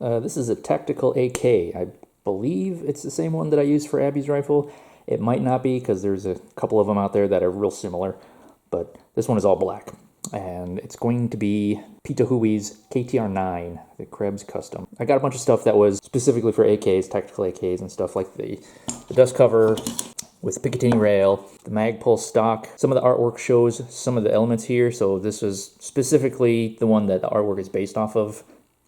This is a tactical AK. I believe it's the same one that I used for Abby's rifle. It might not be because there's a couple of them out there that are real similar, but this one is all black. And it's going to be Pitohui's KTR-09, the Krebs Custom. I got a bunch of stuff that was specifically for AKs, tactical AKs and stuff, like the dust cover with Picatinny rail, the Magpul stock. Some of the artwork shows some of the elements here, so this is specifically the one that the artwork is based off of,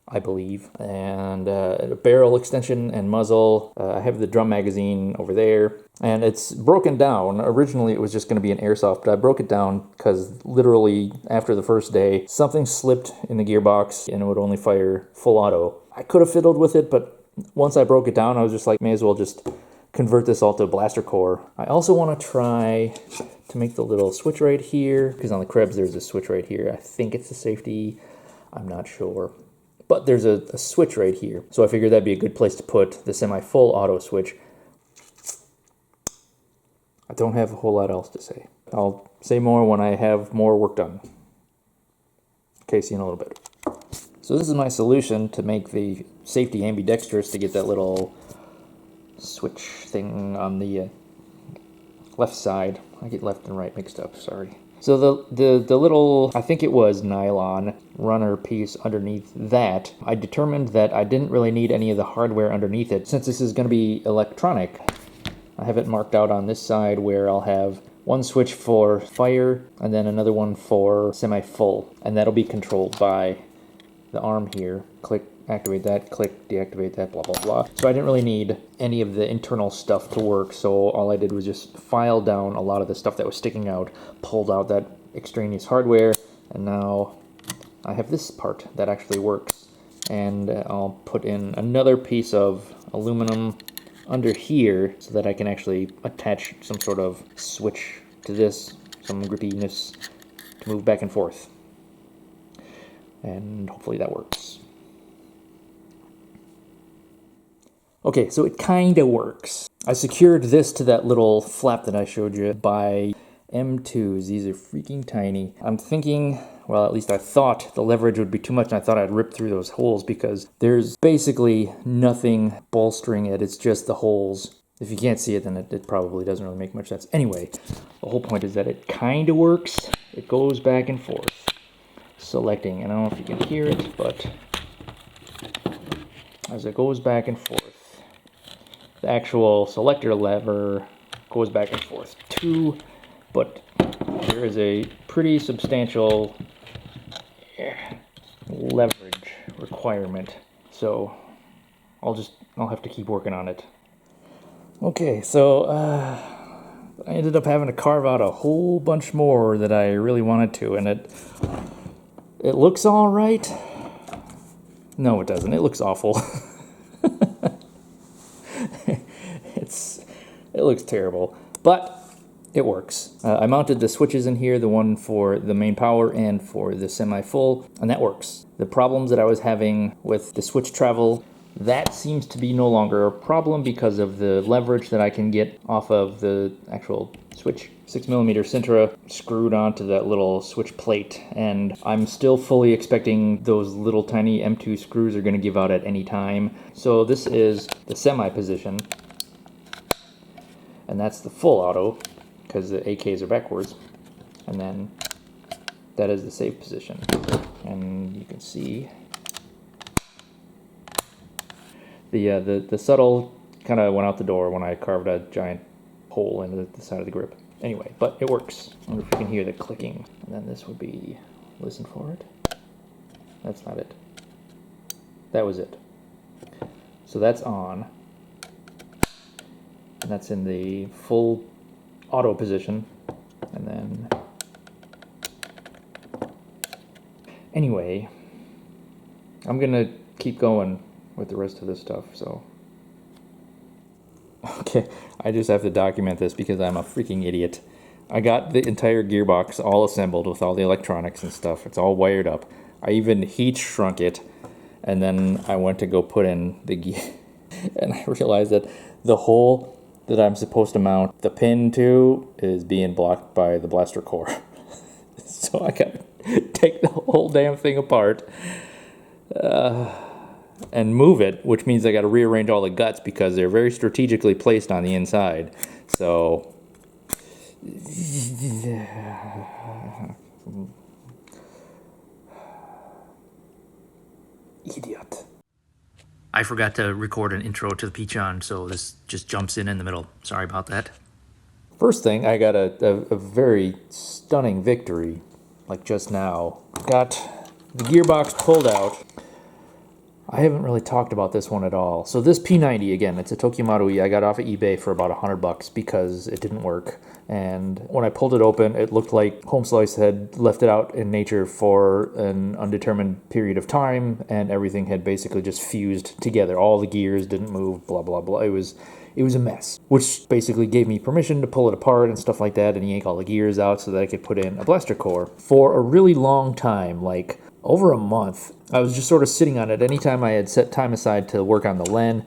I believe. And a barrel extension and muzzle. I have the drum magazine over there. And it's broken down. Originally it was just going to be an airsoft, but I broke it down because literally after the first day, something slipped in the gearbox and it would only fire full auto. I could have fiddled with it, but once I broke it down, I was just like, may as well just convert this all to BlasterCore. I also want to try to make the little switch right here, because on the Krebs there's a switch right here. I think it's a safety. I'm not sure. But there's a switch right here. So I figured that'd be a good place to put the semi-full auto switch. I don't have a whole lot else to say. I'll say more when I have more work done. Okay, see you in a little bit. So this is my solution to make the safety ambidextrous, to get that little switch thing on the left side. I get left and right mixed up, sorry. So the little, I think it was nylon runner piece underneath that, I determined that I didn't really need any of the hardware underneath it. Since this is going to be electronic, I have it marked out on this side where I'll have one switch for fire and then another one for semi-full. And that'll be controlled by the arm here. Click, activate that, click, deactivate that, blah, blah, blah. So I didn't really need any of the internal stuff to work, so all I did was just file down a lot of the stuff that was sticking out, pulled out that extraneous hardware, and now I have this part that actually works. And I'll put in another piece of aluminum under here so that I can actually attach some sort of switch to this, some grippiness to move back and forth. And hopefully that works. Okay, so it kind of works. I secured this to that little flap that I showed you by M2s. These are freaking tiny. I'm thinking, well, at least I thought the leverage would be too much, and I thought I'd rip through those holes because there's basically nothing bolstering it. It's just the holes. If you can't see it, then it probably doesn't really make much sense. Anyway, the whole point is that it kind of works. It goes back and forth, selecting. And I don't know if you can hear it, but as it goes back and forth, the actual selector lever goes back and forth too, but there is a pretty substantial leverage requirement, so I'll have to keep working on it. Okay, so I ended up having to carve out a whole bunch more that I really wanted to, and it looks all right. No, it doesn't. It looks awful. It looks terrible, but it works. I mounted the switches in here, the one for the main power and for the semi-full, and that works. The problems that I was having with the switch travel, that seems to be no longer a problem because of the leverage that I can get off of the actual switch. 6mm Sintra screwed onto that little switch plate, and I'm still fully expecting those little tiny M2 screws are going to give out at any time. So this is the semi position, and that's the full auto because the AKs are backwards, and then that is the safe position. And you can see the subtle kind of went out the door when I carved a giant hole into the side of the grip. Anyway, but it works. I wonder if you can hear the clicking. And then this would be, listen for it. That's not it. That was it. So that's on. And that's in the full auto position. And then, anyway, I'm gonna keep going with the rest of this stuff, so. Okay, I just have to document this because I'm a freaking idiot. I got the entire gearbox all assembled with all the electronics and stuff. It's all wired up. I even heat shrunk it, and then I went to go put in the gear, and I realized that the hole that I'm supposed to mount the pin to is being blocked by the BlasterCore. So I got to take the whole damn thing apart. and move it, which means I got to rearrange all the guts because they're very strategically placed on the inside. So idiot. I forgot to record an intro to the P-90, so this just jumps in the middle. Sorry about that. First thing, I got a very stunning victory, like just now. Got the gearbox pulled out. I haven't really talked about this one at all. So this P-90, again, it's a Tokyo Marui. I got off of eBay for about $100 because it didn't work. And when I pulled it open, it looked like Home Slice had left it out in nature for an undetermined period of time, and everything had basically just fused together. All the gears didn't move, blah, blah, blah. It was a mess, which basically gave me permission to pull it apart and stuff like that and yank all the gears out so that I could put in a BlasterCore. For a really long time, like over a month, I was just sort of sitting on it. Anytime I had set time aside to work on the Llenn,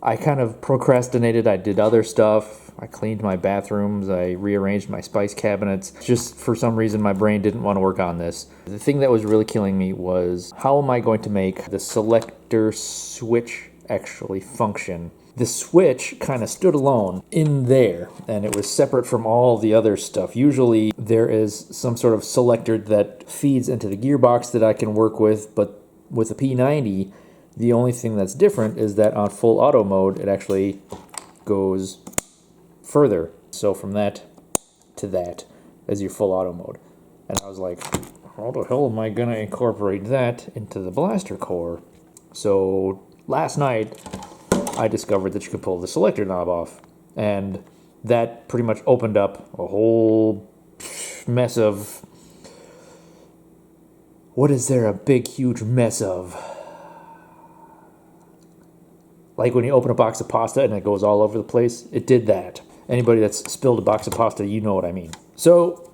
I kind of procrastinated. I did other stuff. I cleaned my bathrooms. I rearranged my spice cabinets. Just for some reason, my brain didn't want to work on this. The thing that was really killing me was, how am I going to make the selector switch actually function? The switch kind of stood alone in there, and it was separate from all the other stuff. Usually there is some sort of selector that feeds into the gearbox that I can work with, but with the P-90, the only thing that's different is that on full auto mode, it actually goes further. So from that to that as your full auto mode. And I was like, how the hell am I going to incorporate that into the BlasterCore? So last night, I discovered that you could pull the selector knob off, and that pretty much opened up a whole mess of, what is there a big huge mess of? Like when you open a box of pasta and it goes all over the place, it did that. Anybody that's spilled a box of pasta, you know what I mean. So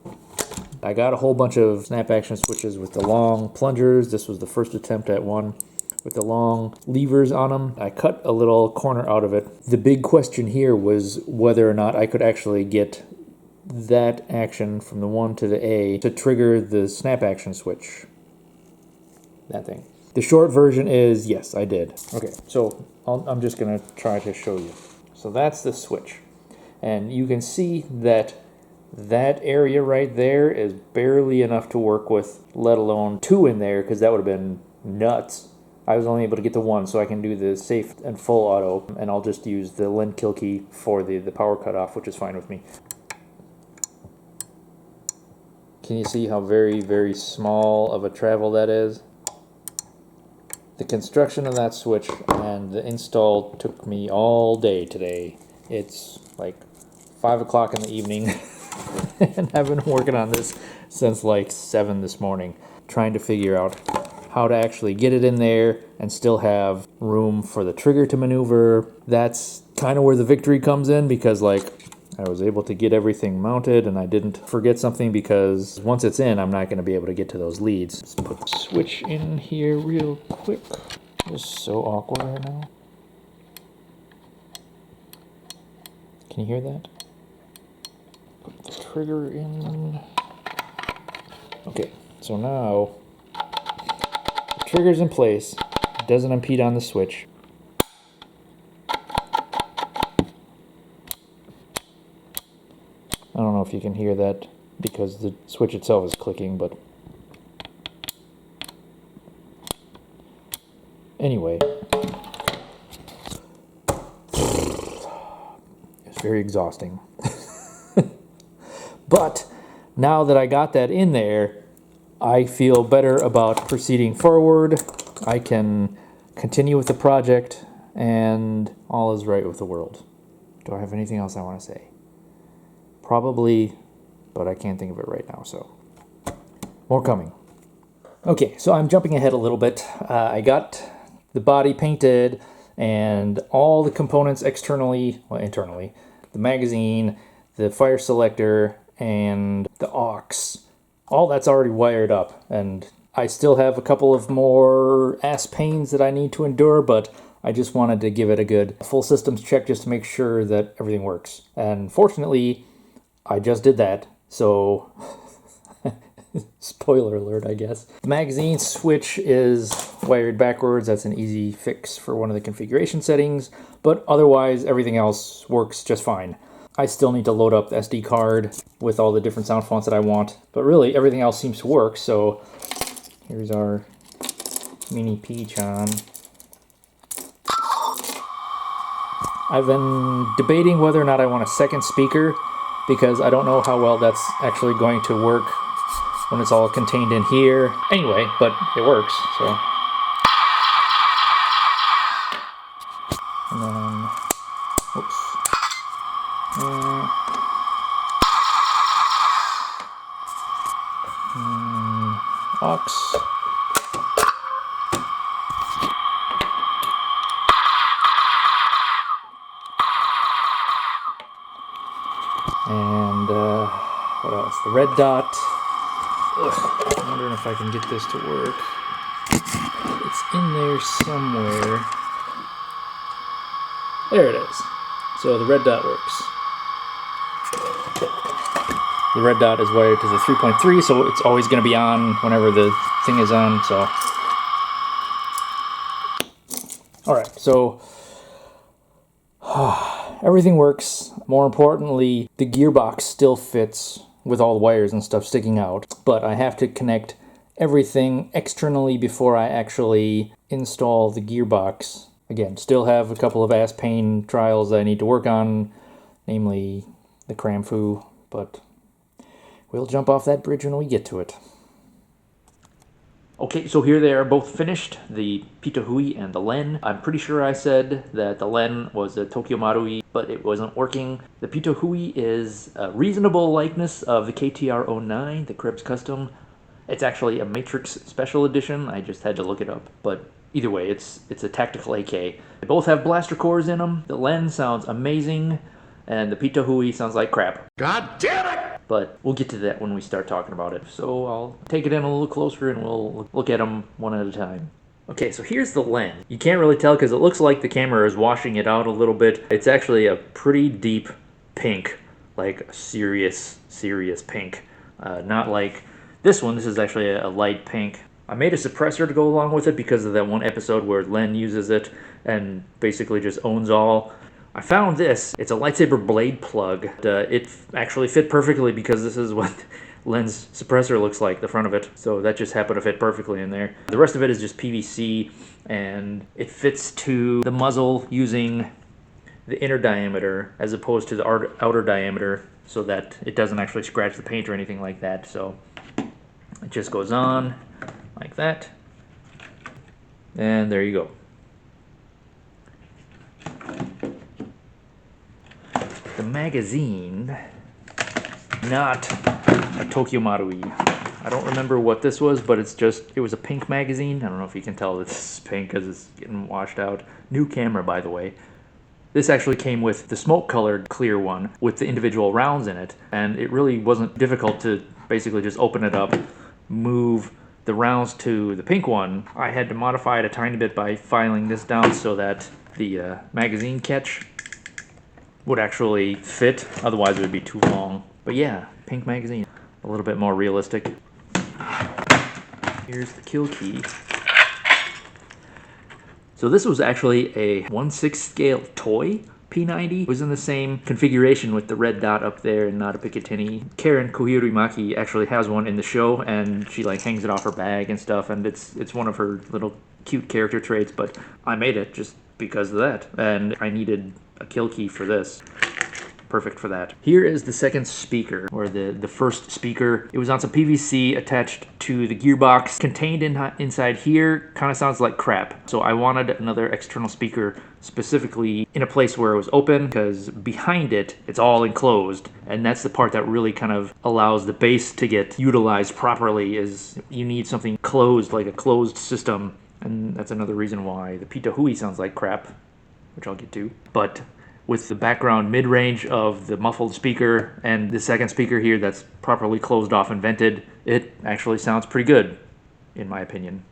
I got a whole bunch of snap action switches with the long plungers. This was the first attempt at one with the long levers on them. I cut a little corner out of it. The big question here was whether or not I could actually get that action from the 1 to the A to trigger the snap action switch. That thing. The short version is yes, I did. Okay, so I'm just going to try to show you. So that's the switch. And you can see that that area right there is barely enough to work with, let alone 2 in there, because that would have been nuts. I was only able to get to 1, so I can do the safe and full auto, and I'll just use the Llenn kill key for the power cutoff, which is fine with me. Can you see how very, very small of a travel that is? The construction of that switch and the install took me all day today. It's like 5 o'clock in the evening, and I've been working on this since like 7 this morning, trying to figure out how to actually get it in there and still have room for the trigger to maneuver. That's kind of where the victory comes in, because like I was able to get everything mounted and I didn't forget something, because once it's in, I'm not going to be able to get to those leads. Let's put the switch in here real quick. This is so awkward right now. Can you hear that? Put the trigger in. Okay, so now the trigger's in place. It doesn't impede on the switch. I don't know if you can hear that because the switch itself is clicking, but anyway, it's very exhausting. But now that I got that in there, I feel better about proceeding forward. I can continue with the project, and all is right with the world. Do I have anything else I want to say? Probably, but I can't think of it right now, so more coming. Okay, so I'm jumping ahead a little bit. I got the body painted and all the components externally, well, internally, the magazine, the fire selector, and the aux. All that's already wired up, and I still have a couple of more ass pains that I need to endure, but I just wanted to give it a good full systems check just to make sure that everything works. And fortunately, I just did that, so spoiler alert, I guess. The magazine switch is wired backwards. That's an easy fix for one of the configuration settings, but otherwise everything else works just fine. I still need to load up the SD card with all the different sound fonts that I want, but really everything else seems to work. So here's our mini P-Chan. I've been debating whether or not I want a second speaker because I don't know how well that's actually going to work when it's all contained in here. Anyway, but it works, so. And then, oops. Aux. And what else? The red dot. Ugh, I'm wondering if I can get this to work. It's in there somewhere. There it is. So the red dot works. The red dot is wired to the 3.3, so it's always going to be on whenever the thing is on. So, all right. So everything works. More importantly, the gearbox still fits with all the wires and stuff sticking out, but I have to connect everything externally before I actually install the gearbox. Again, still have a couple of ass pain trials that I need to work on, namely the cramfu, but we'll jump off that bridge when we get to it. Okay, so here they are both finished, the Pitohui and the Llenn. I'm pretty sure I said that the Llenn was a Tokyo Marui, but it wasn't working. The Pitohui is a reasonable likeness of the KTR-09, the Krebs Custom. It's actually a Matrix Special Edition. I just had to look it up, but either way, it's a tactical AK. They both have BlasterCores in them. The Llenn sounds amazing, and the Pitohui sounds like crap. God damn it! But we'll get to that when we start talking about it. So I'll take it in a little closer and we'll look at them one at a time. Okay, so here's the Llenn. You can't really tell because it looks like the camera is washing it out a little bit. It's actually a pretty deep pink, like a serious pink. Not like this one. This is actually a light pink. I made a suppressor to go along with it because of that one episode where Llenn uses it and basically just owns all. I found this. It's a lightsaber blade plug. It actually fit perfectly because this is what Lenn's suppressor looks like, the front of it. So that just happened to fit perfectly in there. The rest of it is just PVC, and it fits to the muzzle using the inner diameter as opposed to the outer diameter so that it doesn't actually scratch the paint or anything like that. So it just goes on like that. And there you go. The magazine, not a Tokyo Marui. I don't remember what this was, but it was a pink magazine. I don't know if you can tell that this is pink because it's getting washed out. New camera, by the way. This actually came with the smoke-colored clear one with the individual rounds in it, and it really wasn't difficult to basically just open it up, move the rounds to the pink one. I had to modify it a tiny bit by filing this down so that the magazine catch would actually fit, otherwise it would be too long. But yeah, pink magazine, a little bit more realistic. Here's the kill key. So this was actually a 1/6 scale toy P-90. It was in the same configuration with the red dot up there and not a Picatinny. Karen Kohirimaki actually has one in the show, and she like hangs it off her bag and stuff, and it's one of her little cute character traits, but I made it just because of that, and I needed a kill key for this. Perfect for that. Here is the second speaker, or the first speaker. It was on some PVC attached to the gearbox. Contained inside here kind of sounds like crap. So I wanted another external speaker specifically in a place where it was open, because behind it, it's all enclosed. And that's the part that really kind of allows the bass to get utilized properly, is you need something closed, like a closed system. And that's another reason why the Pitohui sounds like crap, which I'll get to. But with the background mid-range of the muffled speaker and the second speaker here that's properly closed off and vented, it actually sounds pretty good, in my opinion.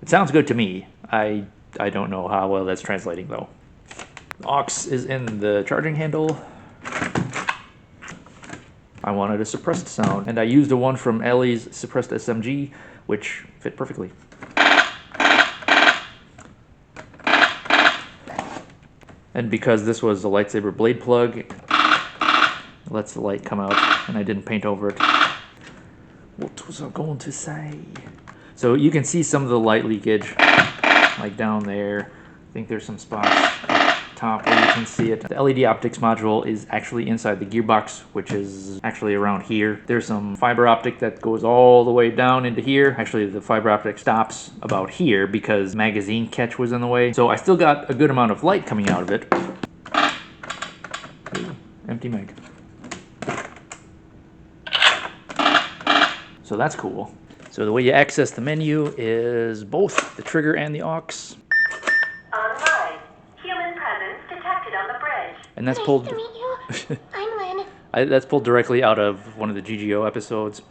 It sounds good to me. I don't know how well that's translating though. The aux is in the charging handle. I wanted a suppressed sound, and I used a one from Ellie's suppressed SMG, which fit perfectly. And because this was a lightsaber blade plug, it lets the light come out, and I didn't paint over it. What was I going to say? So you can see some of the light leakage, like down there. I think there's some spots up top where you can see it. The LED optics module is actually inside the gearbox, which is actually around here. There's some fiber optic that goes all the way down into here. Actually, the fiber optic stops about here because magazine catch was in the way. So I still got a good amount of light coming out of it. Ooh, empty mag. So that's cool. So the way you access the menu is both the trigger and the aux. Online. Human presence detected on the bridge. And that's pulled. Nice to meet you. I'm Lynn. That's pulled directly out of one of the GGO episodes.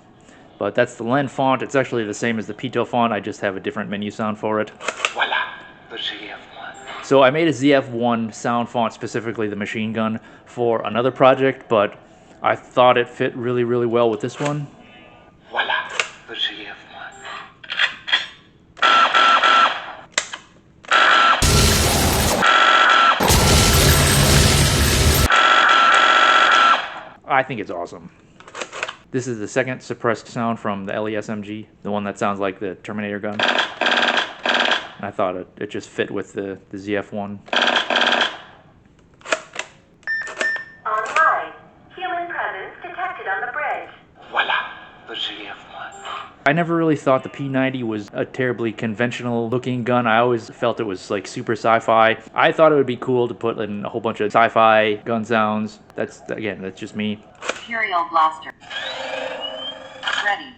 But that's the Llenn font. It's actually the same as the Pitohui font. I just have a different menu sound for it. Voila, the ZF1. So I made a ZF1 sound font, specifically the machine gun, for another project, but I thought it fit really, really well with this one. Voila, the ZF1. I think it's awesome. This is the second suppressed sound from the LESMG, the one that sounds like the Terminator gun. And I thought it just fit with the ZF1. Online. Human presence detected on the bridge. Voila, the ZF1. I never really thought the P-90 was a terribly conventional looking gun. I always felt it was like super sci-fi. I thought it would be cool to put in a whole bunch of sci-fi gun sounds. That's just me. Imperial blaster. Ready.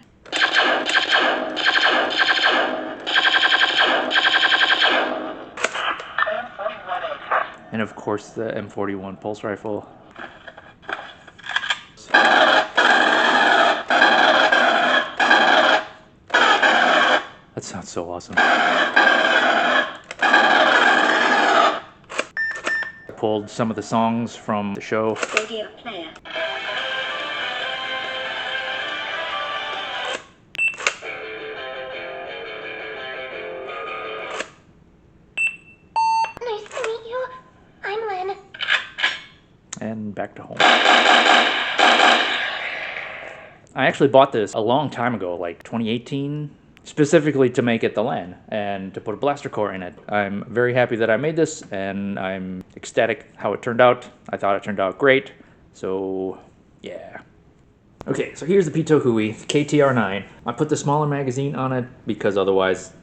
And of course the M41 pulse rifle. That sounds so awesome. I pulled some of the songs from the show. Radio player. Nice to meet you. I'm Lynn. And back to home. I actually bought this a long time ago, like 2018, specifically to make it the Llenn and to put a BlasterCore in it. I'm very happy that I made this, and I'm ecstatic how it turned out. I thought it turned out great, so yeah. Okay, so here's the Pitohui KTR-09. I put the smaller magazine on it because otherwise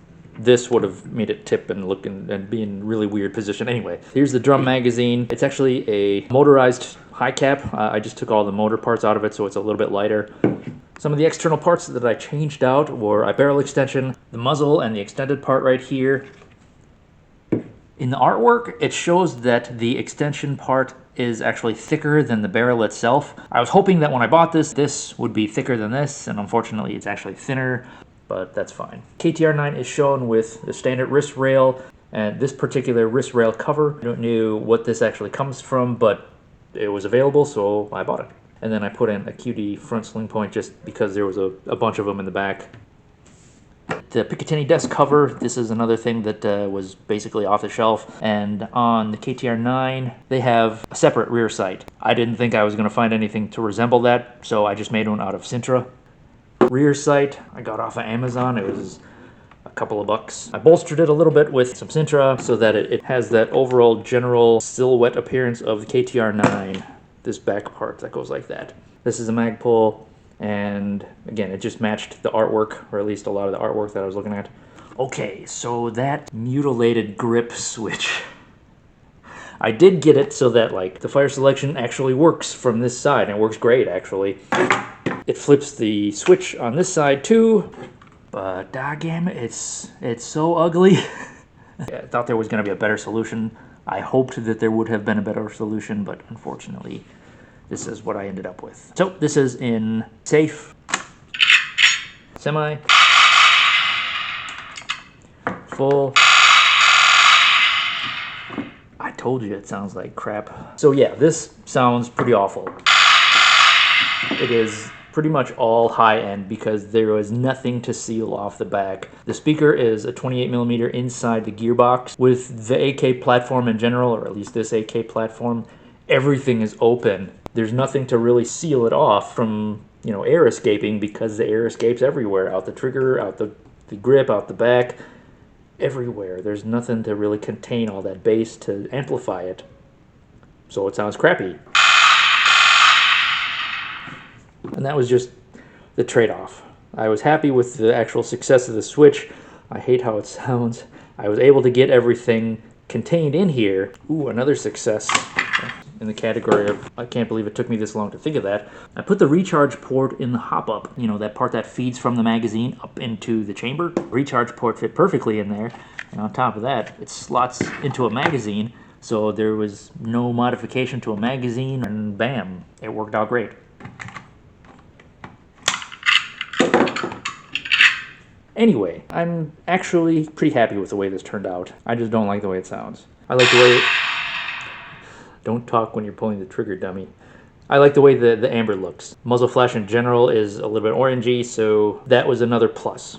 this would have made it tip and look and be in really weird position. Anyway, here's the drum magazine. It's actually a motorized high cap. I just took all the motor parts out of it so it's a little bit lighter. Some of the external parts that I changed out were a barrel extension, the muzzle, and the extended part right here. In the artwork, it shows that the extension part is actually thicker than the barrel itself. I was hoping that when I bought this, this would be thicker than this, and unfortunately it's actually thinner, but that's fine. KTR-09 is shown with the standard wrist rail, and this particular wrist rail cover. I don't know what this actually comes from, but it was available, so I bought it. And then I put in a QD front sling point just because there was a bunch of them in the back. The Picatinny desk cover, this is another thing that was basically off the shelf. And on the KTR-09, they have a separate rear sight. I didn't think I was going to find anything to resemble that, so I just made one out of Sintra. Rear sight, I got off of Amazon. It was a couple of bucks. I bolstered it a little bit with some Sintra so that it has that overall general silhouette appearance of the KTR-09. This back part that goes like that. This is a mag pull, and again, it just matched the artwork, or at least a lot of the artwork that I was looking at. Okay, so that mutilated grip switch, I did get it so that like the fire selection actually works from this side, and it works great actually. It flips the switch on this side too, but doggone it, it's so ugly. I thought there was going to be a better solution. I hoped that there would have been a better solution, but unfortunately, this is what I ended up with. So this is in safe, semi, full. I told you it sounds like crap. So yeah, this sounds pretty awful. it is pretty much all high end because there was nothing to seal off the back. The speaker is a 28mm inside the gearbox. With the AK platform in general, or at least this AK platform, everything is open. There's nothing to really seal it off from, you know, air escaping, because the air escapes everywhere, out the trigger, out the grip, out the back, everywhere. There's nothing to really contain all that bass to amplify it. So it sounds crappy. And that was just the trade-off. I was happy with the actual success of the Switch. I hate how it sounds. I was able to get everything contained in here. Ooh, another success in the category of, I can't believe it took me this long to think of that. I put the recharge port in the hop-up. You know, that part that feeds from the magazine up into the chamber. Recharge port fit perfectly in there. And on top of that, it slots into a magazine. So there was no modification to a magazine, and bam, it worked out great. Anyway, I'm actually pretty happy with the way this turned out. I just don't like the way it sounds. I like the way... Don't talk when you're pulling the trigger, dummy. I like the way the amber looks. Muzzle flash in general is a little bit orangey, so that was another plus.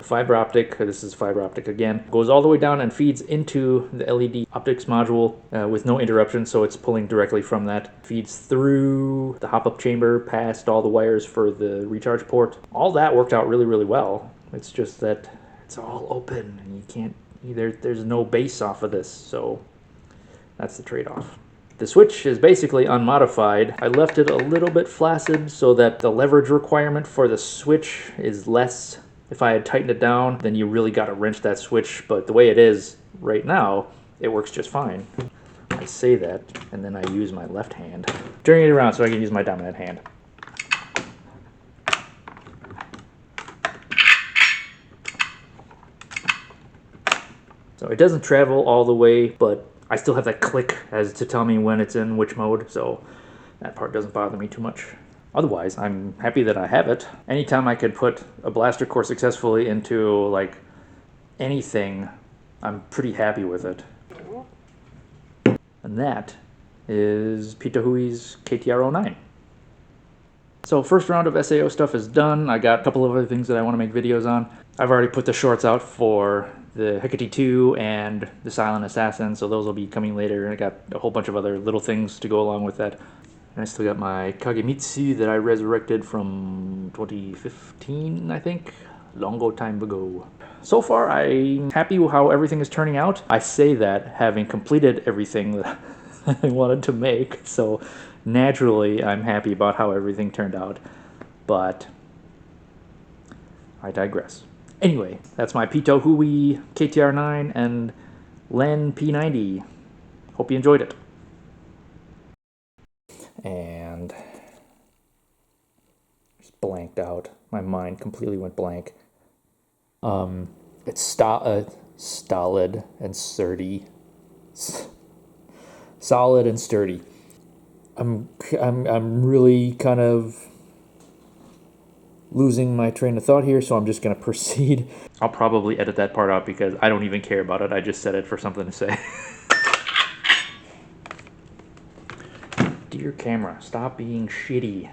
Fiber optic, this is fiber optic again, goes all the way down and feeds into the LED optics module with no interruption, so it's pulling directly from that. Feeds through the hop-up chamber, past all the wires for the recharge port. All that worked out really, really well. It's just that it's all open and you can't, there's no bass off of this, so that's the trade-off. The Switch is basically unmodified. I left it a little bit flaccid so that the leverage requirement for the Switch is less. If I had tightened it down, then you really got to wrench that switch, but the way it is right now, it works just fine. I say that, and then I use my left hand, turning it around so I can use my dominant hand. So it doesn't travel all the way, but I still have that click as to tell me when it's in which mode, so that part doesn't bother me too much. Otherwise, I'm happy that I have it. Anytime I could put a BlasterCore successfully into, like, anything, I'm pretty happy with it. And that is Pitohui's KTR-09. So first round of SAO stuff is done. I got a couple of other things that I want to make videos on. I've already put the shorts out for the Hecate 2 and the Silent Assassin, so those will be coming later. I got a whole bunch of other little things to go along with that. And I still got my Kagemitsu that I resurrected from 2015, I think. Longo time ago. So far, I'm happy with how everything is turning out. I say that having completed everything that I wanted to make, so naturally I'm happy about how everything turned out. But I digress. Anyway, that's my Pitohui KTR-09 and Llenn P-90. Hope you enjoyed it. And just blanked out. My mind completely went blank. It's stolid and sturdy. Solid and sturdy. I'm really kind of losing my train of thought here, so I'm just going to proceed. I'll probably edit that part out because I don't even care about it. I just said it for something to say. Dear camera, stop being shitty.